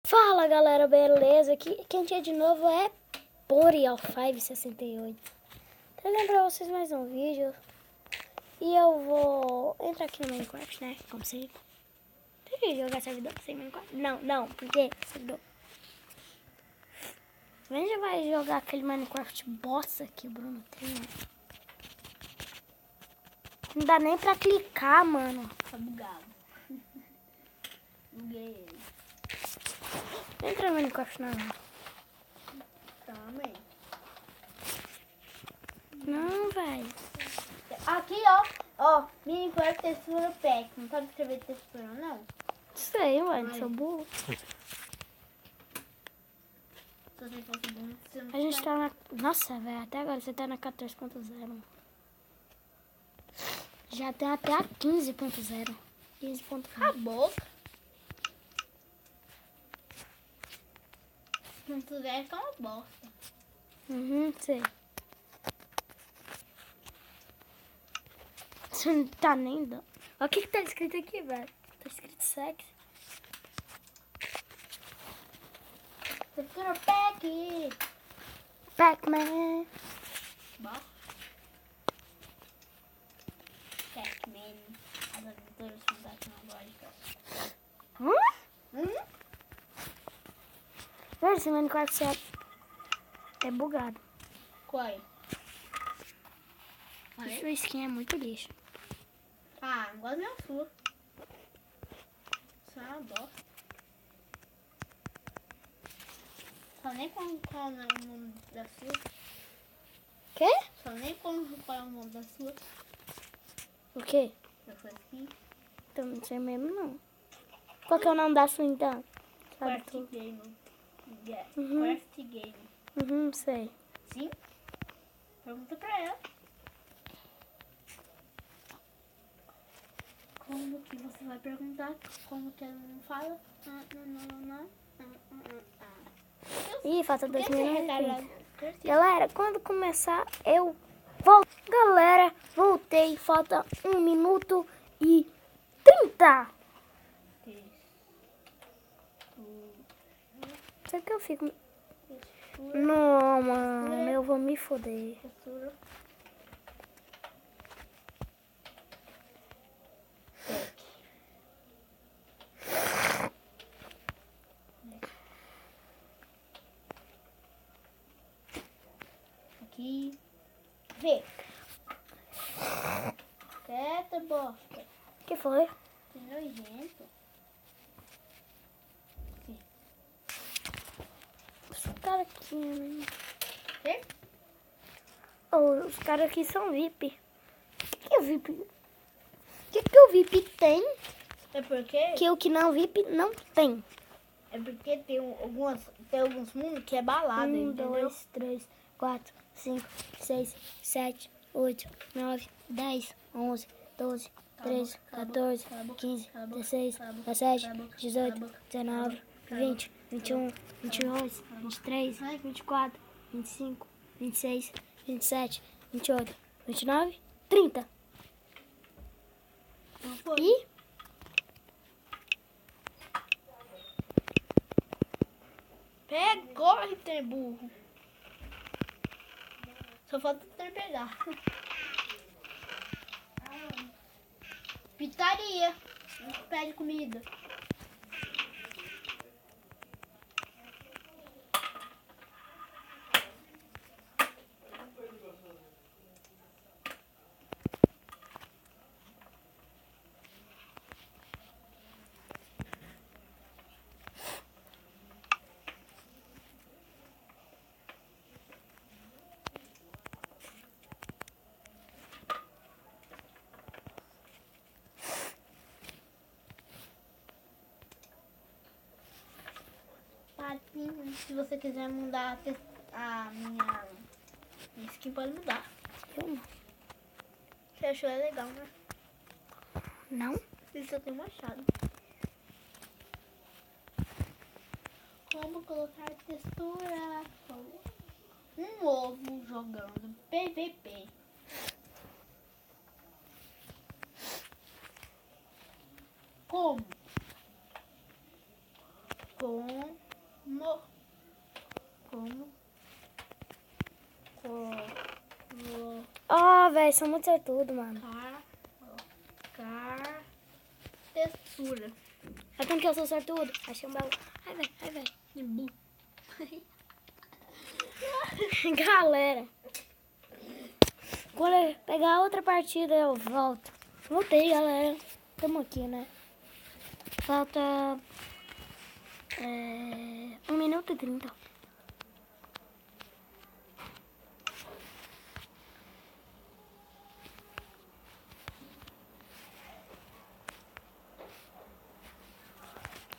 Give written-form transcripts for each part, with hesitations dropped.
Fala galera, beleza? Aqui quem tinha de novo é Boreal 568. Trazendo pra vocês mais um vídeo. E eu vou entrar aqui no Minecraft, né? Como sempre. Tem que jogar servidor sem Minecraft? Não, porque servidor. A gente vai jogar aquele Minecraft bosta que o Bruno tem, né? Não dá nem pra clicar, mano. Tá bugado. Buguei ele. Entra no Minecraft não. Também. Não, velho. Aqui, ó. Ó, Minecraft textura pack. Não sabe escrever textura, não? Sei, mano, sou burro. Se você fosse bom, você não A gente sabe. tá na... Nossa, velho, até agora você tá na 14.0. Já tem até a 15.0. 15.0. Acabou. Não puder, fica uma bosta. Sei. Você não tá nem dando. Olha o que tá escrito aqui, velho. Tá escrito sexy. Textura pack. Pac-Man. Bom. Pac-Man. As aventuras fantásticas. Velho, esse Minecraft é bugado. Qual é? Sua skin é muito lixo. Ah, não gosto da sua. Isso é uma bosta. Só nem qual é o nome da sua. Quê? Só nem qual é o nome da sua. O quê? Da sua skin. Então, não sei mesmo, não. Qual que é o nome da sua, então? Sabe Craft tu? Game. Uhum. Craft Game. Sei. Sim? Pergunta pra ela. Como que você vai perguntar? Como que ela não fala? Ih, falta 2 Por que você minutos. retalha? Galera, quando começar, eu volto. Galera, voltei. Falta 1 minuto e 30. Será que eu fico... Não, mano, eu vou me foder. Textura. Aqui. Vê. Quieta, bosta. O que foi? Que nojento. Os caras aqui, né? Quê? Oh, os caras aqui são VIP. O que é VIP? O que o VIP tem É porque, que o que não VIP não tem? tem alguns mundos que é balada, 1, entendeu? 2, 3, 4, 5, 6, 7, 8, 9, 10, 11, 12, 13, 14, 15, 16, 17, 18, 19, 20, 21, 22, 23, 24, 25, 26, 27, 28, 29, 30. Não foi. E Corre, trem burro. Só falta o trem pegar. Pitaria. A gente pede comida. Se você quiser mudar a minha skin, pode mudar. eu não. Você achou legal, né? Não? Isso eu tenho machado. Como colocar textura? Um ovo jogando PVP. Como? Com Como? Ó, velho, são muito sortudo, mano. Colocar textura. Sabe como que eu sou sortudo? Achei um baú. Ai, velho. Imbu. Galera. Quando eu pegar outra partida, eu volto. Voltei, galera. Tamo aqui, né? Falta 1 minuto e 30.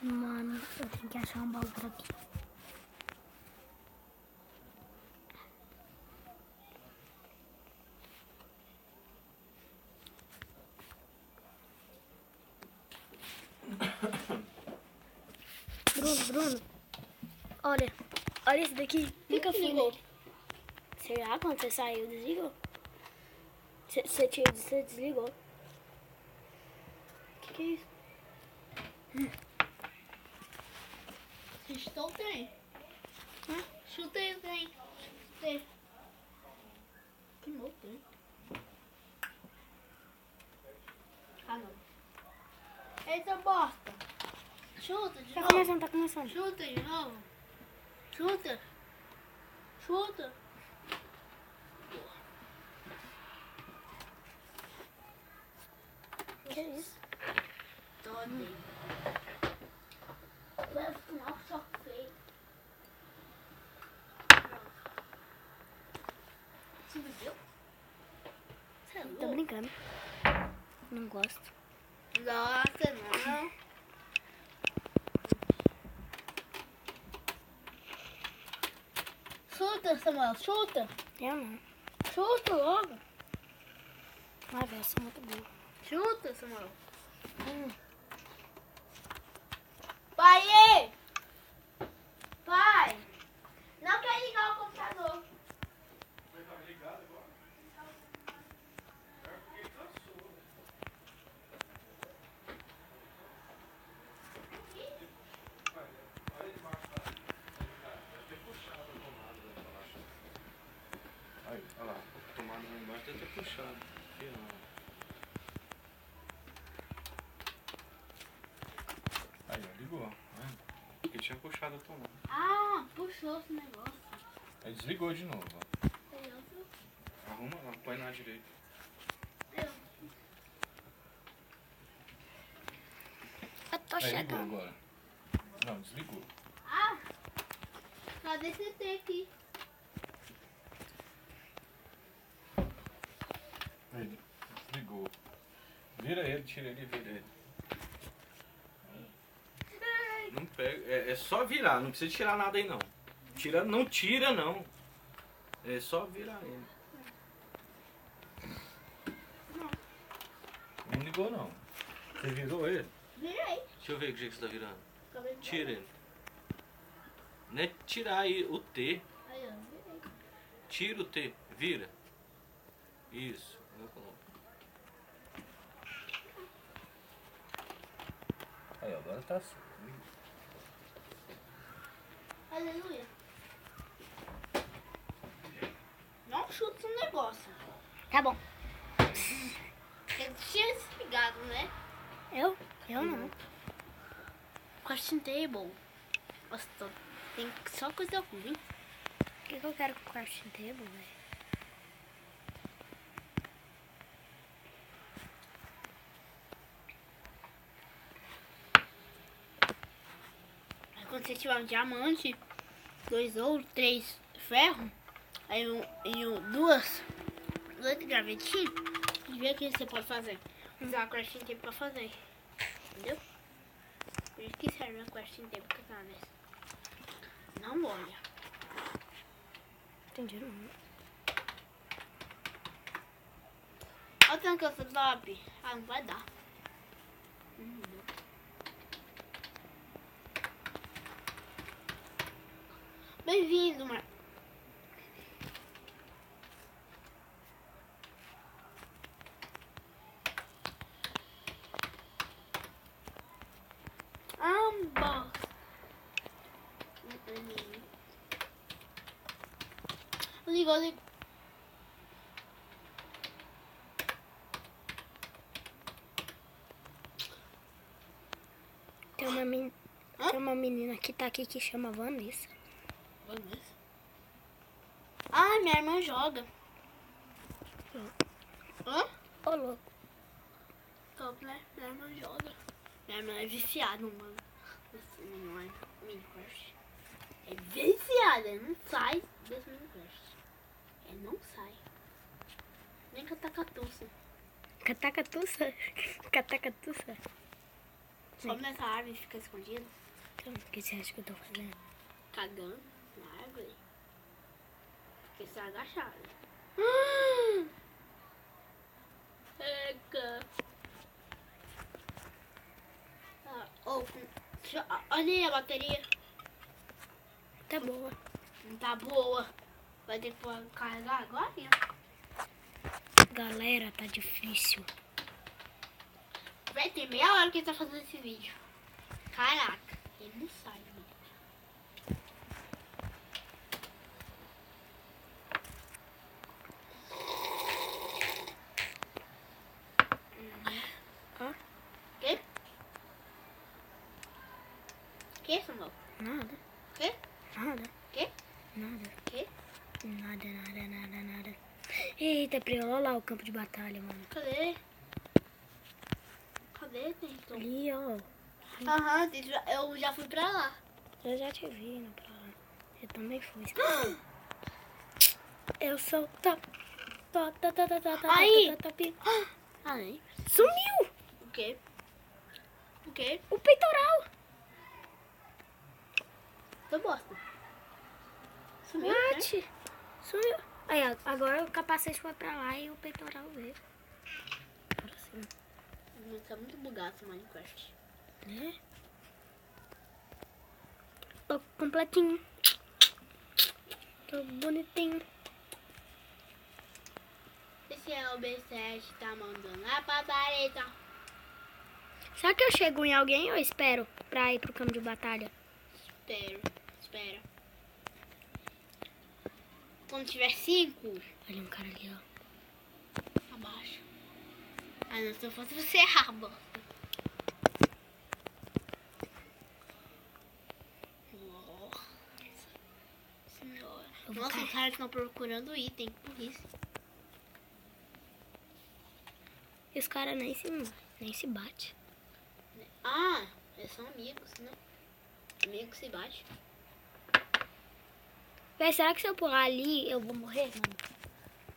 Mano, eu tenho que achar um baú por aqui. Bruno, olha esse daqui, nunca fui nele. Será quando você saiu, desligou? Você desligou. Que é isso? Estou tem. Chutei o trem. Chutei. Que novo trem. Ah, não. Eita bosta. Chuta de novo. Tá começando. Chuta de novo. Chuta. Chuta. Que é isso? Todo. Vai ficar um choque feio. Você viu? Você é Tô louco? brincando. Não gosto. Nossa, não. Chuta, Samuel, chuta. Eu não. Chuta logo. Ai, velho, eu sou muito burro. Chuta, Samuel. Pai! Pai! Não quer ligar o computador. Aí, olha lá, a tomada lá embaixo deve ter puxado. Aqui não. Aí, ó, ligou, né? Porque tinha puxado a tomada. Ah, puxou esse negócio. Aí desligou de novo, ó. Arruma lá, põe na direita. Eu tô Aí ligou chegando. agora. Não, desligou. Ah! Cadê esse T aqui? Aí, desligou. Vira ele, tira ele e vira ele. Não pega, é só virar, não precisa tirar nada aí não. Não tira não. É só virar ele. Não ligou não. Você virou ele? Virei. Deixa eu ver que jeito que você tá virando. Acabei de Tira ele. Não é tirar aí o T. Aí, ó, virei. Tira o T. Vira. Isso. Aí agora tá assim. Aleluia. Não chuta esse negócio. Tá bom. Ele tinha desligado, né? Eu não. Question table. Nossa, tem só coisa ruim. O que eu quero com o crafting table, velho? Aí quando você tiver um diamante, 2 ou 3 ferro, aí duas gravetinhas, e vê o que você pode fazer. Usar a crafting table pra fazer. Entendeu? Por isso que serve a crafting table que tá nessa. Não molha. Entendi, não. Olha o tanto que eu sou top. Ah, não vai dar. Bem-vindo, Mar. Ambos. Ligou, ligou. Tem uma menina que tá aqui que chama Vanessa. Vanessa? Ah, minha irmã joga. Hã? Ô, louco. Top, né? Minha irmã joga. Minha irmã é viciada, mano. Não é Minecraft. É viciada, não sai desse Minecraft. Não sai. Nem catacatuça. Catacatuça? Catacatuça? Sobe nessa árvore e fica escondido. Então, o que você acha que eu tô fazendo? Cagando na árvore. Porque você é agachado. Eca. Olha aí a bateria. Tá boa. Não tá boa. Vai ter que carregar agora? Galera, tá difícil. Vai ter meia hora que ele tá fazendo esse vídeo. Caraca, ele não sai, mano. Hã? Quê? Que, Samuel? Nada. Quê? Nada. Quê? Nada. Quê? Nada. Eita, Priolo, olha lá o campo de batalha, mano. Cadê? Cadê, Tento? Ali, ó. Aham, eu já fui pra lá. Eu já te vi indo pra lá. Eu também fui. Eu sou top. Aí. Top. Aí. Sumiu! O quê? O quê? O peitoral! Tô bosta. Sumiu, né? Mate! Sumiu. Aí, ó, agora o capacete foi pra lá e o peitoral veio. Agora sim. Tá muito bugado esse Minecraft. Né? Tô completinho. Tô bonitinho. Esse é o B7, tá mandando lá pra vareta. Será que eu chego em alguém ou espero pra ir pro campo de batalha? Espera. Quando tiver 5, Olha um cara ali, ó. abaixa. Ah, não, se eu fosse você errar, bosta. Senhora. Nossa, os caras estão procurando item, por isso. E os caras nem se bate. Ah, eles são amigos, né? Amigos se bate. Véi, será que se eu pular ali eu vou morrer, mano?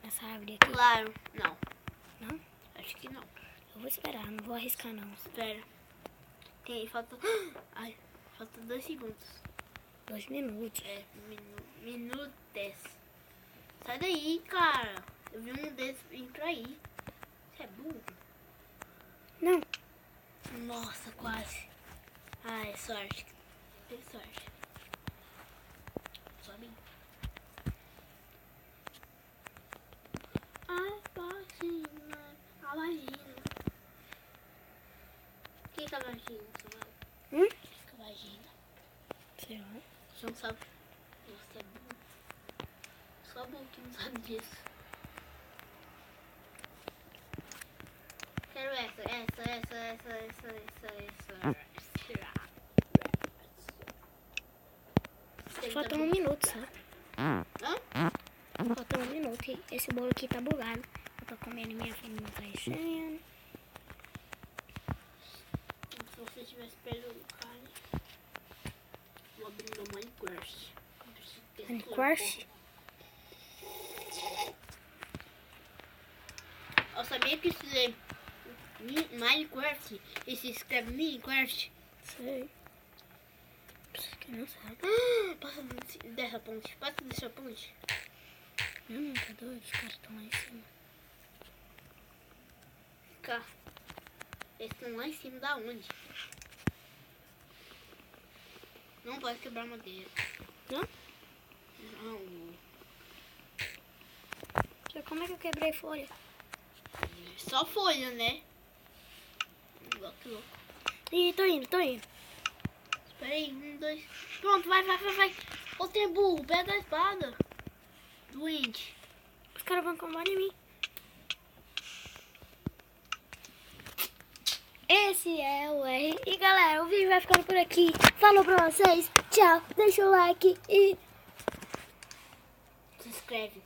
Nessa árvore aqui? Claro, não. Não? Acho que não. Eu vou esperar, não vou arriscar não. Espera. Falta... Ai, falta 2 segundos. 2 minutos. É, minutos. Sai daí, cara. Eu vi um desses vindo pra aí. Você é burro? Não. Nossa, quase. Ai, sorte. Tem sorte. Sobe. A vagina. A vagina. O que é a vagina, Samuel? Hum? O que é a vagina? Sei lá. Você não sabe? Você é burro. Só burro que não sabe disso. Quero essa. Falta 1 minuto só. Hã? Falta 1 minuto. E esse bolo aqui tá bugado. Eu tô comendo e minha filha não tá enchendo. Se você tivesse perto do cara, vou abrir meu Minecraft. Minecraft? Eu sabia que esse Minecraft, e se escreve Minecraft. Sei. Você que não sabe. Passa dessa ponte. Passa dessa ponte. Não, tá doido? Os caras estão lá em cima. Cá. Eles estão lá em cima da onde? Não pode quebrar madeira. Não? Não. Como é que eu quebrei folha? Só folha, né? Que louco. Ih, tô indo. Espera aí, 1, 2. Pronto, vai. Ô, tem burro, pega a espada. doente. Os caras vão combater em mim. Esse é o R. E galera, o vídeo vai ficando por aqui. Falou pra vocês. Tchau. Deixa o like e Se inscreve.